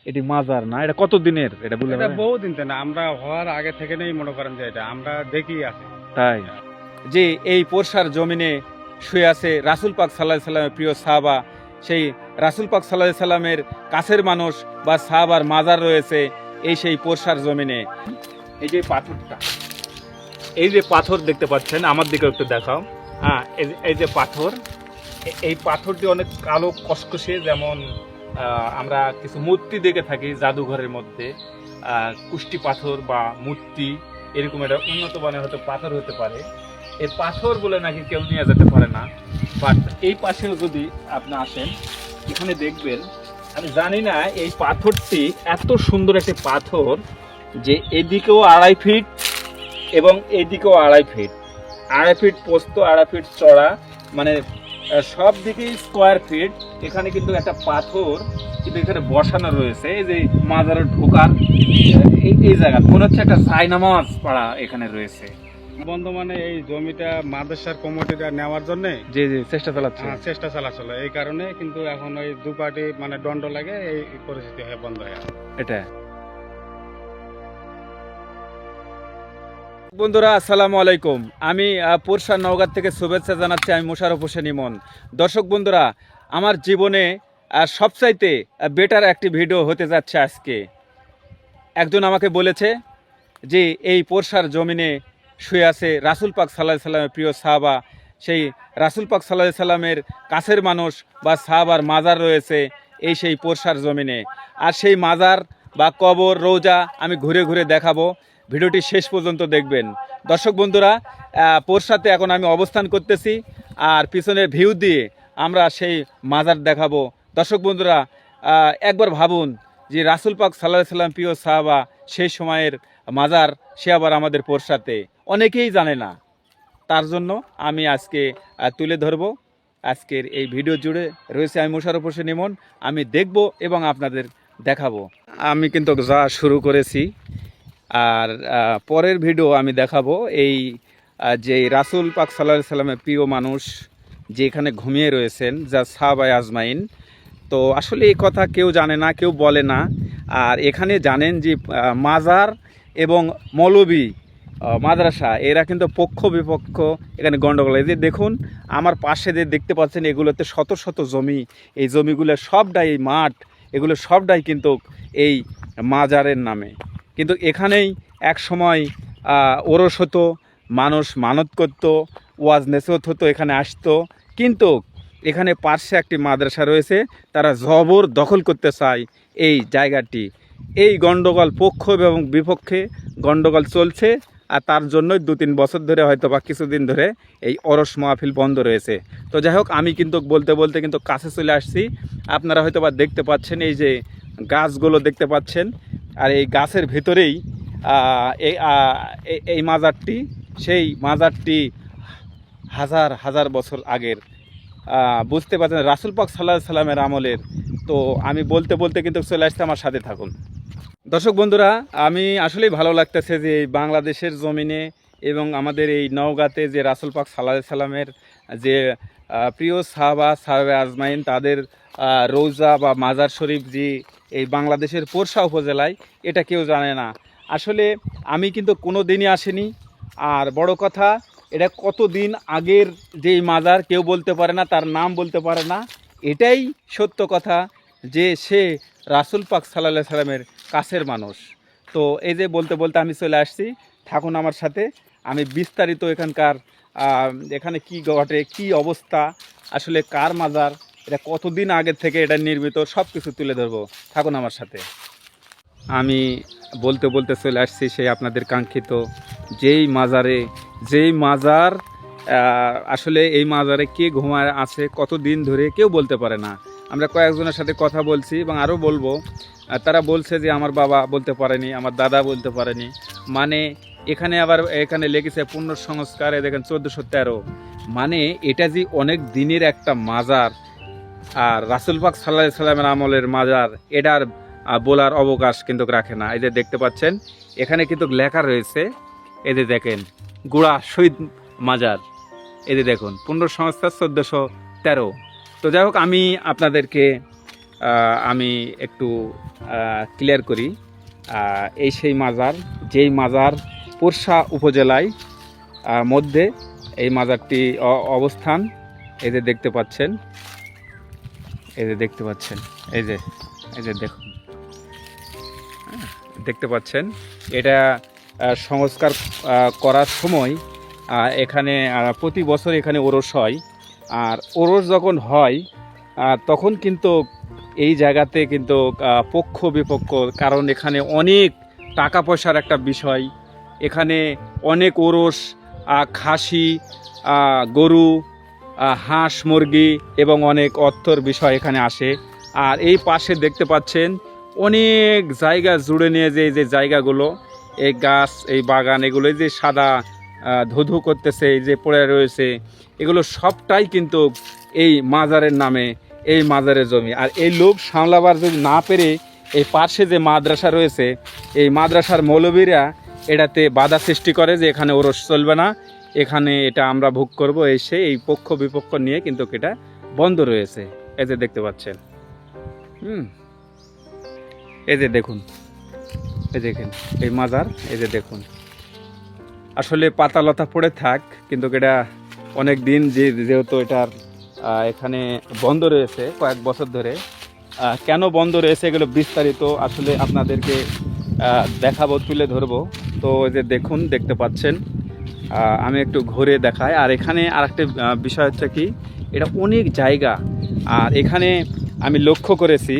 এটি মাজার না, এটা কতদিনের এটা বলে? এটা বহুদিন থেকে না, আমরা হওয়ার আগে থেকে নেই মনে করেন যে এটা আমরা দেখি আছি। তাই যে এই পোরশার জমিনে শুয়ে আছে রাসূল পাক সাল্লাল্লাহু আলাইহি সাল্লামের প্রিয় সাহাবা, সেই রাসূল পাক সাল্লাল্লাহু আলাইহি সাল্লামের কাছের মানুষ বা সাহাবার মাজার রয়েছে এই সেই পোরশার জমিনে। এই যে পাথরটা, এই যে পাথর দেখতে পাচ্ছেন, আমার দিকে একটু দেখাও। হ্যাঁ, এই যে পাথর, এই পাথরটি অনেক কালো কসকসে, যেমন আমরা কিছু মূর্তি দেখে থাকি জাদুঘরের মধ্যে, কুষ্টি পাথর বা মূর্তি, এরকম একটা উন্নত মানের হয়তো পাথর হতে পারে। এই পাথর বলে নাকি কেউ নিয়ে যেতে পারে না। বাট এই পাশেও যদি আপনি আসেন, এখানে দেখবেন, আমি জানি না এই পাথরটি এত সুন্দর একটি পাথর যে এদিকেও 2.5 ফিট এবং এইদিকেও 2.5 ফিট, 2.5 ফিট প্রস্থ, 2.5 ফিট চড়া, মানে সব দিকেই স্কোয়ার ফিট। এখানে কিন্তু একটা পাথর কিন্তু এখানে বসানো রয়েছে, এই যে মাজারে ঢোকার এই জায়গা মনে হচ্ছে একটা জায়নামাজ পাড়া এখানে রয়েছে। বর্তমানে এই জমিটা মাদ্রাসার কমিটিটা নেওয়ার জন্য যে চেষ্টা চালাচ্ছে, চেষ্টা চালাচ্ছিল, এই কারণে কিন্তু এখন ওই দু পার্টি মানে দণ্ড লাগে, এই পরিস্থিতি হয়ে বন্ধ হয়ে আছে। এটা। বন্ধুরা আসসালামু আলাইকুম, আমি পোরশা নওগাঁ থেকে শুভেচ্ছা জানাচ্ছি। আমি মোশাররফ হোসেন ইমন। দর্শক বন্ধুরা, আমার জীবনে সবচাইতে বেটার একটি ভিডিও হতে যাচ্ছে আজকে। একজন আমাকে বলেছে যে এই পোরশার জমিনে শুয়ে আছে রাসূল পাক সাল্লাল্লাহু আলাইহি সাল্লামের প্রিয় সাহাবা, সেই রাসূল পাক সাল্লাল্লাহু আলাইহি সাল্লামের কাছের মানুষ বা সাহাবার মাজার রয়েছে এই সেই পোরশার জমিনে। আর সেই মাজার বা কবর, রোজা আমি ঘুরে ঘুরে দেখাবো। ভিডিওটি শেষ পর্যন্ত দেখবেন। দর্শক বন্ধুরা, পোরশাতে এখন আমি অবস্থান করতেছি, আর পিছনের ভিউ দিয়ে আমরা সেই মাজার দেখাবো। দর্শক বন্ধুরা, একবার ভাবুন যে রাসূল পাক সাল্লাল্লাহু আলাইহি সাল্লাম প্রিয় সাহাবা, সেই সময়ের মাজার, সে আবার আমাদের পোরশাতে, অনেকেই জানে না। তার জন্য আমি আজকে তুলে ধরব। আজকের এই ভিডিও জুড়ে রয়েছে আমি মোশাররফ হোসেন ইমন। আমি দেখব এবং আপনাদের দেখাবো। আমি কিন্তু যা শুরু করেছি, আর পরের ভিডিও আমি দেখাবো এই যে রাসূল পাক সাল্লাল্লাহু আলাইহি সাল্লামের প্রিয় মানুষ যে এখানে ঘুমিয়ে রয়েছেন, যা সাহাবায়ে আজমাইন। তো আসলে এই কথা কেউ জানে না, কেউ বলে না। আর এখানে জানেন যে মাজার এবং মৌলবি মাদ্রাসা, এরা কিন্তু পক্ষ বিপক্ষ এখানে গণ্ডগোল। এই যে দেখুন আমার পাশে যে দেখতে পাচ্ছেন, এগুলোতে শত শত জমি, এই জমিগুলো সবটাই, এই মাঠ, এগুলো সবটাই কিন্তু এই মাজারের নামে। কিন্তু এখানেই এক সময় ওরস হতো, মানুষ মানত করত, ওয়াজ নেসিহত হতো, এখানে আসতো। কিন্তু এখানে পার্শ্বে একটি মাদ্রাসা রয়েছে, তারা জবর দখল করতে চায় এই জায়গাটি। এই গণ্ডগোল পক্ষ এবং বিপক্ষে গণ্ডগোল চলছে, আর তার জন্যই 2-3 বছর ধরে হয়তো বা কিছুদিন ধরে এই ওরস মাহফিল বন্ধ রয়েছে। তো যাই হোক, আমি কিন্তু বলতে বলতে কিন্তু কাছে চলে আসছি। আপনারা হয়তো বা দেখতে পাচ্ছেন, এই যে গাছগুলো দেখতে পাচ্ছেন, আর এই গাছের ভেতরেই এই মাজারটি, সেই মাজারটি হাজার হাজার বছর আগের, বুঝতে পারছেন, রাসূল পাক সাল্লাল্লাহু আলাইহি সাল্লামের আমলের। তো আমি বলতে বলতে কিন্তু চলে আসতে, আমার সাথে থাকুন। দর্শক বন্ধুরা, আমি আসলেই ভালো লাগতেছে যে এই বাংলাদেশের জমিনে এবং আমাদের এই নওগাঁতে যে রাসূল পাক সাল্লাল্লাহু আলাইহি সাল্লামের যে প্রিয় সাহাবায়ে আজমাইন, তাদের রোজা বা মাজার শরীফ যে এই বাংলাদেশের পোরশা উপজেলায়, এটা কেউ জানে না। আসলে আমি কিন্তু কোনো দিনই আসিনি। আর বড় কথা, এটা কতদিন আগের যেই মাজার কেউ বলতে পারে না, তার নাম বলতে পারে না। এটাই সত্য কথা যে সে রাসূল পাক সাল্লাল্লাহু আলাইহি সাল্লামের কাছের মানুষ। তো এই যে বলতে বলতে আমি চলে আসছি, থাকুন আমার সাথে। আমি বিস্তারিত এখানকার এখানে কি ঘটে, কি অবস্থা, আসলে কার মাজার, এটা কতদিন আগের থেকে এটা নির্মিত, সব কিছু তুলে ধরবো। থাকুন আমার সাথে। আমি বলতে বলতে চলে আসছি সেই আপনাদের কাঙ্ক্ষিত যেই মাজারে, যেই মাজার, আসলে এই মাজারে কে ঘুমায় আছে কতদিন ধরে কেউ বলতে পারে না। আমরা কয়েকজনের সাথে কথা বলছি এবং আরও বলবো। তারা বলছে যে আমার বাবা বলতে পারেনি, আমার দাদা বলতে পারেনি। মানে এখানে আবার এখানে লেগেছে পুনঃসংস্কারে, দেখেন 1413। মানে এটা যে অনেক দিনের একটা মাজার, আর রাসূল পাক সাল্লাল্লাহু আলাইহি সাল্লামের আমলের মাজার, এটার বলার অবকাশ কিন্তু রাখে না। এই যে দেখতে পাচ্ছেন, এখানে কিন্তু লেখা রয়েছে, এই যে দেখেন, গুড়া শহীদ মাজার, এই যে দেখুন পুনঃসংস্কার 1413। তো যাই হোক, আমি আপনাদেরকে আমি একটু ক্লিয়ার করি। এই সেই মাজার, যেই মাজার পোরশা উপজেলায় মধ্যে এই মাজারটি অবস্থান। এই যে দেখতে পাচ্ছেন, এই যে দেখতে পাচ্ছেন, এই যে দেখুন, দেখতে পাচ্ছেন। এটা সংস্কার করার সময় এখানে প্রতি বছর এখানে ওরস হয়। আর ওরস যখন হয় তখন কিন্তু এই জায়গাতে কিন্তু পক্ষ বিপক্ষ, কারণ এখানে অনেক টাকা পয়সার একটা বিষয়। এখানে অনেক ওরস, খাসি, গরু, হাঁস, মুরগি এবং অনেক অর্থর বিষয় এখানে আসে। আর এই পাশে দেখতে পাচ্ছেন অনেক জায়গা জুড়ে নিয়ে যে জায়গাগুলো, এই গাছ, এই বাগান, এগুলো যে সাদা ধুধু করতেছে, এই যে পড়ে রয়েছে, এগুলো সবটাই কিন্তু এই মাজারের নামে, এই মাজারের জমি। আর এই লোক সামলাবার যদি না পেরে এই পাশে যে মাদ্রাসা রয়েছে, এই মাদ্রাসার মৌলবীরা এটাতে বাধা সৃষ্টি করে যে এখানে ওরস চলবে না, এখানে এটা আমরা ভোগ করব। এসে এই পক্ষ বিপক্ষ নিয়ে কিন্তু এটা বন্ধ রয়েছে। এই যে দেখতে পাচ্ছেন, এই যে দেখুন, এই দেখেন এই মাজার, এই যে দেখুন। আসলে পাতা লতা পড়ে থাক, কিন্তু এটা অনেক দিন যেহেতু এটার এখানে বন্ধ রয়েছে কয়েক বছর ধরে। কেন বন্ধ রয়েছে এগুলো বিস্তারিত আসলে আপনাদেরকে দেখাবো, তুলে ধরবো। তো এই যে দেখুন, দেখতে পাচ্ছেন, আমি একটু ঘুরে দেখাই। আর এখানে আরেকটা বিষয় হচ্ছে কি, এটা অনেক জায়গা। আর এখানে আমি লক্ষ্য করেছি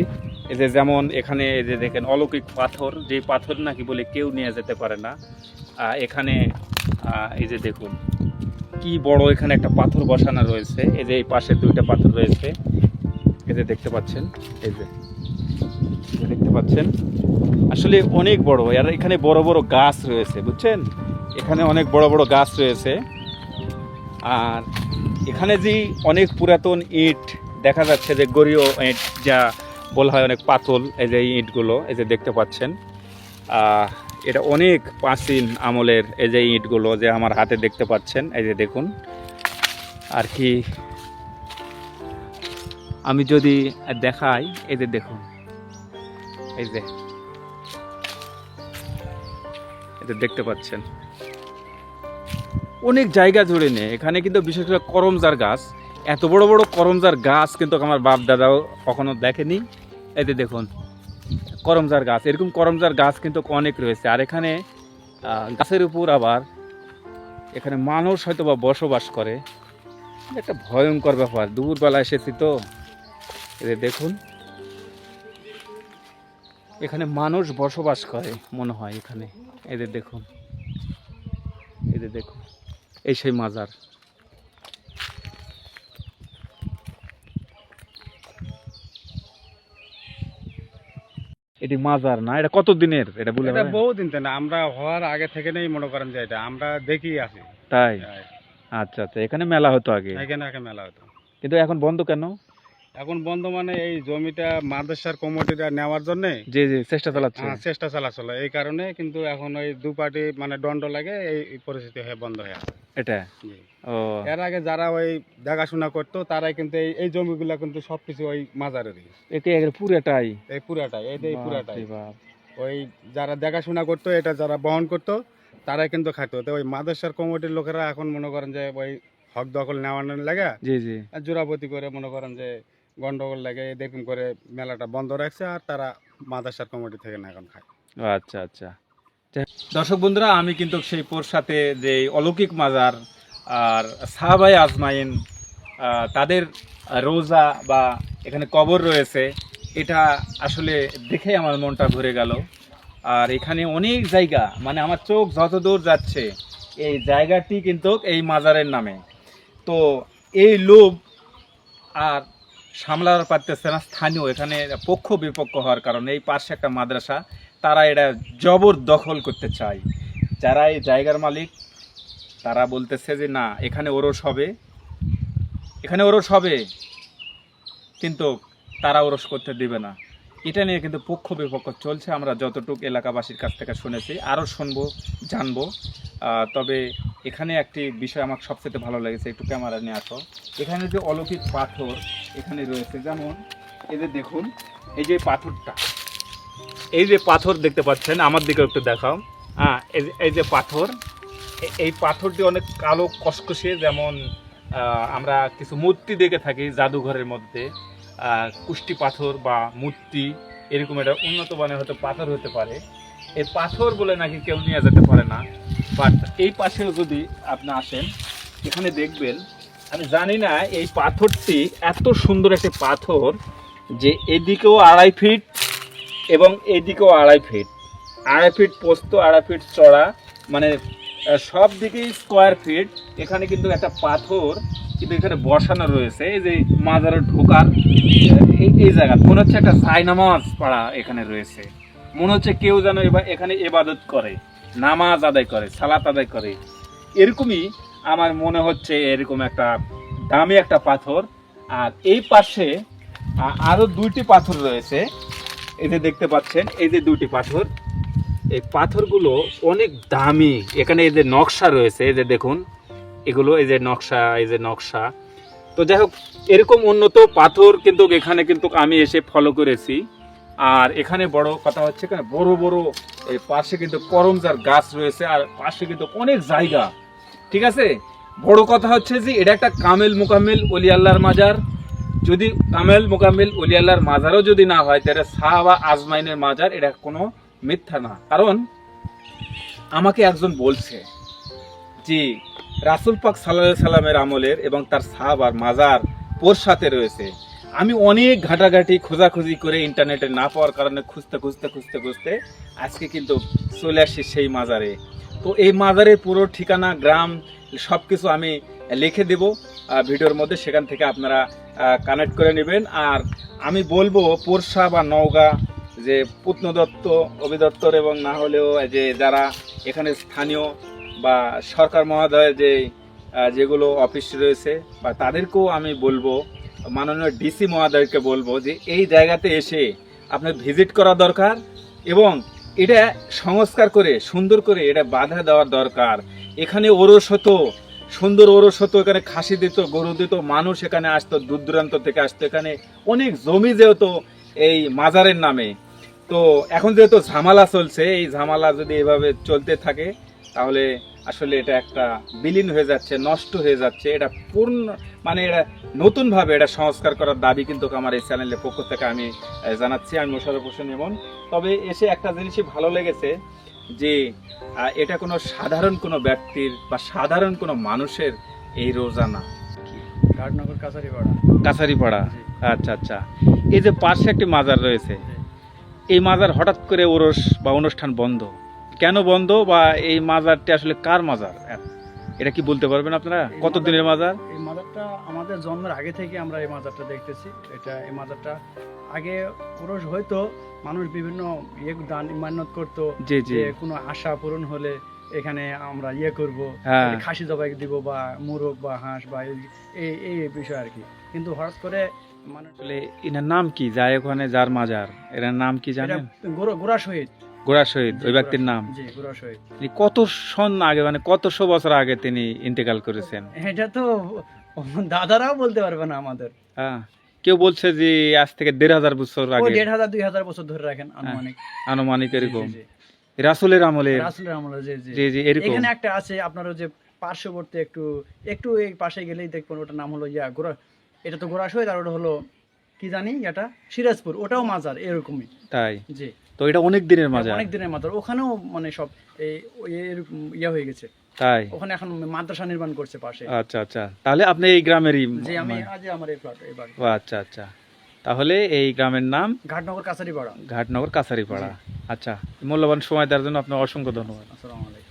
এই যে যেমন এখানে এই যে দেখেন অলৌকিক পাথর, যে পাথর নাকি বলে কেউ নিয়ে যেতে পারে না। এখানে এই যে দেখুন কি বড় এখানে একটা পাথর বসানো রয়েছে। এই যে এই পাশে দুইটা পাথর রয়েছে, এই যে দেখতে পাচ্ছেন, এই যে দেখতে পাচ্ছেন। আসলে অনেক বড়। আর এখানে বড় বড় গাছ রয়েছে, বুঝছেন, এখানে অনেক বড় বড় গাছ রয়েছে। আর এখানে যে অনেক পুরাতন ইট দেখা যাচ্ছে, যে গড়ীয় ইট যা বলা হয়, অনেক পাতল, এই যে ইটগুলো, এই যে দেখতে পাচ্ছেন। এটা অনেক প্রাচীন আমলের এই যে ইটগুলো, যে আমার হাতে দেখতে পাচ্ছেন, এই যে দেখুন। আর কি আমি যদি দেখাই, এই যে দেখুন, এই যে দেখতে পাচ্ছেন অনেক জায়গা জুড়ে নেই। এখানে কিন্তু বিশেষ করে করমজার গাছ, এত বড় বড় করমজার গাছ কিন্তু আমার বাপ দাদাও কখনো দেখেনি। এই যে দেখুন করমজার গাছ, এরকম করমজার গাছ কিন্তু অনেক রয়েছে। আর এখানে গাছের উপর আবার এখানে মানুষ হয়তো বা বসবাস করে। একটা ভয়ঙ্কর ব্যাপার, দুপুরবেলা এসেছি তো। এই যে দেখুন, এখানে মানুষ বসবাস করে মনে হয় এখানে। এই যে দেখুন, এই যে দেখুন, এই সেই মাজার। এটি মাজার না, এটা কত দিনের? এটা বলে এটা বহুদিন থেকে না, আমরা হওয়ার আগে থেকে নেই মনে করেন যে এটা আমরা দেখি আছি। তাই? আচ্ছা আচ্ছা, এখানে মেলা হতো আগে? এখানে আগে মেলা হতো, কিন্তু এখন বন্ধ কেন? এখন বন্ধ মানে এই জমিটা মাদ্রাসার কমিটিটা নেওয়ার জন্য যে চেষ্টা চালাচ্ছে। চেষ্টা চালাচ্ছিল, এই কারণে কিন্তু এখন ওই দু পার্টি মানে দণ্ড লাগে, এই পরিস্থিতি হয়ে বন্ধ হয়ে আছে এটা। ও, এর আগে যারা ওই দেখাশোনা করতো তারাই কিন্তু এই জমিগুলা কিন্তু সবকিছু ওই মাজারেরই। এটি পুরাটাই? এই পুরাটাই, এই পুরাটাই বাপ। ওই যারা দেখাশোনা করতো, এটা যারা বহন করতো তারাই কিন্তু খাইতো। তো ওই মাদ্রাসার কমিটির লোকেরা এখন মনে করেন যে ওই হক দখল নেওয়ানোর লাগে, জি জি, জোরাপতি করে মনে করেন যে গন্ডগোল লাগে, এরকম করে মেলাটা বন্ধ রাখছে। আর তারা মাদ্রাসার কমিটি থেকে না এখন খায়। আচ্ছা আচ্ছা। দর্শক বন্ধুরা, আমি কিন্তু সেই পোরশাতে যে অলৌকিক মাজার আর সাহাবায়ে আজমাইন তাদের রোজা বা এখানে কবর রয়েছে, এটা আসলে দেখে আমার মনটা ভরে গেল। আর এখানে অনেক জায়গা, মানে আমার চোখ যত দূর যাচ্ছে এই জায়গাটি কিন্তু এই মাজারের নামে। তো এই লোভ আর সামলাতে পারতেছে না স্থানীয়, এখানে পক্ষ বিপক্ষ হওয়ার কারণে এই পাশে একটা মাদ্রাসা, তারা এটা জবরদখল করতে চায়। যারা এই জায়গার মালিক তারা বলতেছে যে না, এখানে ওরস হবে, এখানে ওরস হবে, কিন্তু তারা ওরস করতে দিবে না। এটা নিয়ে কিন্তু পক্ষ বিপক্ষ চলছে, আমরা যতটুকু এলাকাবাসীর কাছ থেকে শুনেছি, আরও শুনবো, জানবো। তবে এখানে একটি বিষয় আমার সবচেয়ে ভালো লেগেছে, একটু ক্যামেরা নিয়ে আসো। এখানে যে অলৌকিক পাথর এখানে রয়েছে, যেমন এই যে দেখুন, এই যে পাথরটা, এই যে পাথর দেখতে পাচ্ছেন, আমার দিকে একটু দেখাও। হ্যাঁ, এই যে পাথর, এই পাথরটি অনেক কালো কসকসে, যেমন আমরা কিছু মূর্তি দেখে থাকি জাদুঘরের মধ্যে, কুষ্টি পাথর বা মূর্তি, এরকম একটা উন্নত মানের হয়তো পাথর হতে পারে। এই পাথর বলে নাকি কেউ নিয়ে যেতে পারে না। বাট এই পাশেও যদি আপনি আসেন, এখানে দেখবেন, আমি জানি না এই পাথরটি এত সুন্দর একটি পাথর যে এদিকেও 2.5 ফিট এবং এদিকেও 2.5 ফিট, 2.5 ফিট প্রস্থ, 2.5 ফিট চড়া, মানে সব দিকেই স্কোয়ার ফিট। এখানে কিন্তু একটা পাথর কিন্তু এখানে বসানো রয়েছে, এই যে মাজারে ঢোকার এই জায়গা মনে হচ্ছে একটা জায়নামাজ পাড়া এখানে রয়েছে, মনে হচ্ছে কেউ যেন এখানে ইবাদত করে, নামাজ আদায় করে, সালাত আদায় করে, এরকমই আমার মনে হচ্ছে। এরকম একটা দামি একটা পাথর। আর এই পাশে আরো 2টি পাথর রয়েছে, এই যে দেখতে পাচ্ছেন, এই যে 2টি পাথর, এই পাথরগুলো অনেক দামি। এখানে এই যে নকশা রয়েছে, এই যে দেখুন, এগুলো এই যে নকশা, এই যে নকশা। তো যাই হোক, এরকম উন্নত পাথর কিন্তু এখানে কিন্তু আমি এসে ফলো করেছি। আর এখানে বড় কথা হচ্ছে, এখানে বড় বড় এই পাশে কিন্তু করমজার গাছ রয়েছে, আর পাশে কিন্তু অনেক জায়গা, ঠিক আছে। বড় কথা হচ্ছে যে এটা একটা কামেল মোকাম্মেল ওলি আল্লাহর মাজার। যদি কামেল মোকাম্মেল ওলি আল্লাহর মাজারও যদি না হয়, তাহলে সাহাবা আজমাইনের মাজার, এটা কোনো মিথ্যা না। কারণ আমাকে একজন বলছে যে রাসূল পাক সাল্লাল্লাহু আলাইহি সাল্লামের আমলের এবং তার সাহাবার মাজার পোরসাতে রয়েছে। আমি অনেক ঘাটাঘাটি খোঁজাখুঁজি করে ইন্টারনেটে না পাওয়ার কারণে খুঁজতে খুঁজতে খুঁজতে খুঁজতে আজকে কিন্তু চলে আসছি সেই মাজারে। তো এই মাজারের পুরো ঠিকানা, গ্রাম, সব কিছু আমি লিখে দেব ভিডিওর মধ্যে, সেখান থেকে আপনারা কানেক্ট করে নেবেন। আর আমি বলবো পোরশা বা নওগাঁ, যে প্রত্নদত্ত অভিদপ্তর এবং না হলেও যে যারা এখানে স্থানীয় বা সরকার মহোদয়ের যেগুলো অফিস রয়েছে, বা তাদেরকেও আমি বলবো, মাননীয় ডিসি মহোদয়কে বলবো যে এই জায়গাতে এসে আপনার ভিজিট করা দরকার এবং এটা সংস্কার করে সুন্দর করে এটা বাধা দেওয়ার দরকার। এখানে ওরস হতো, সুন্দর ওরস হতো, এখানে খাসি দিত, গরু দিত, মানুষ এখানে আসতো, দূর দূরান্ত থেকে আসতো, এখানে অনেক জমি যেহেতু এই মাজারের নামে। তো এখন যেহেতু ঝামেলা চলছে, এই ঝামেলা যদি এভাবে চলতে থাকে তাহলে আসলে এটা একটা বিলীন হয়ে যাচ্ছে, নষ্ট হয়ে যাচ্ছে। এটা পূর্ণ মানে এটা নতুনভাবে এটা সংস্কার করার দাবি কিন্তু আমার এই চ্যানেলের পক্ষ থেকে আমি জানাচ্ছি। আমি মোশাররফ হোসেন ইমন। তবে এসে একটা জিনিসই ভালো লেগেছে যে এটা কোনো সাধারণ কোনো ব্যক্তির বা সাধারণ কোনো মানুষের এই রোজা না। ঘাটনগর কাছারিপাড়া। কাছারিপাড়া, আচ্ছা আচ্ছা। এই যে পাশে একটি মাজার রয়েছে, এই মাজার হঠাৎ করে ওরস বা অনুষ্ঠান বন্ধ কেন বন্ধ, বা এই মাজারটি আসলে কার মাজার, এটা কি বলতে পারবেন আপনারা? কত দিনের মাজার? এই মাজারটা আমাদের জন্মের আগে থেকে আমরা এই মাজারটা দেখতেছি। এই মাজারটা আগে পুরুষ হয়তো মানুষ বিভিন্ন দান মান্যত করতো, জি জি, যে কোনো আশা পূরণ হলে এখানে আমরা করব, হ্যাঁ, খাসি জবাই দিব বা মুরগ বা হাঁস বা এই এই বিষয় আর কি। কিন্তু হঠাৎ করে মানুষ আসলে এনার নাম কি, যায় ওখানে যার মাজার, এনার নাম কি জানেন? গোড়া শহীদ, গোরা শহীদ ওই ব্যক্তির নাম। জি, গোড়া শহীদ। তিনি কত সন আগে, মানে কতশো বছর আগে তিনি ইন্তেকাল করেছেন? এটা তো দাদারাও বলতে পারবে না আমাদের। হ্যাঁ, কেউ বলছে যে আজ থেকে 1,500 বছর ও আগে, 1,500-2,000 বছর ধরে রাখেন আনুমানিক। আনুমানিক এরকম, জি, জি, রাসূলের আমলে। রাসূলের আমলে, জি জি। জি জি, এরকম। এখানে একটা আছে আপনার যে পার্শ্ববর্তী একটু এই পাশে গেলেই দেখবেন, ওটার নাম হলো গোড়া, এটা তো গোড়া শহীদ, আর ওটা হলো কি জানি, এটা সিরাজপুর, ওটাও মাজার এরকমই। তাই? জি, তো এটা অনেক দিনের মাজার। অনেক দিনের মাজার। ওখানেও মানে সব এই এরকম হয়ে গেছে। তাই? ওখানে এখন মাদ্রাসা নির্মাণ করছে পাশে। আচ্ছা আচ্ছা, তাহলে আপনি এই গ্রামেরই? জি, আমি আজ আমার এই ফ্ল্যাট এই বাড়ি। ও আচ্ছা আচ্ছা, তাহলে এই গ্রামের নাম ঘাটনগর কাছারিপাড়া। ঘাটনগর কাছারিপাড়া। আচ্ছা, মূল্যবান সময় দেওয়ার জন্য আপনার অসংখ্য ধন্যবাদ। আসসালামু আলাইকুম।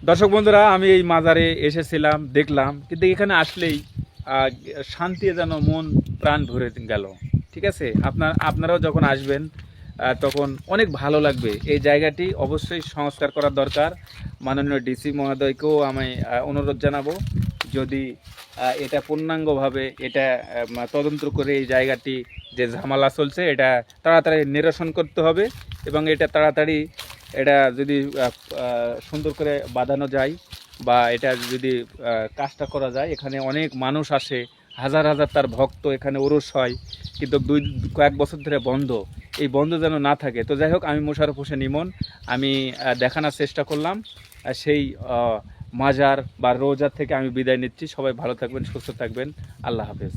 দর্শক বন্ধুরা, আমি এই মাজারে এসেছিলাম, দেখলাম, কিন্তু এখানে আসলেই শান্তি যেন মন প্রাণ ভরে গেল। ঠিক আছে, আপনারাও যখন আসবেন তখন অনেক ভালো লাগবে। এই জায়গাটি অবশ্যই সংস্কার করার দরকার। মাননীয় ডিসি মহোদয়কেও আমি অনুরোধ জানাবো, যদি এটা পূর্ণাঙ্গভাবে এটা তদন্ত করে এই জায়গাটি যে ঝামেলা চলছে এটা তাড়াতাড়ি নিরসন করতে হবে, এবং এটা তাড়াতাড়ি এটা যদি সুন্দর করে বাঁধানো যায় বা এটা যদি কাজটা করা যায়। এখানে অনেক মানুষ আসে, হাজার হাজার তার ভক্ত, এখানে ওরস হয়, কিন্তু কয়েক বছর ধরে বন্ধ। এই বন্ধ যেন না থাকে। তো যাই হোক, আমি মোশাররফ হোসেন ইমন, আমি দেখানোর চেষ্টা করলাম সেই মাজার বা রোজার থেকে আমি বিদায় নিচ্ছি। সবাই ভালো থাকবেন, সুস্থ থাকবেন। আল্লাহ হাফেজ।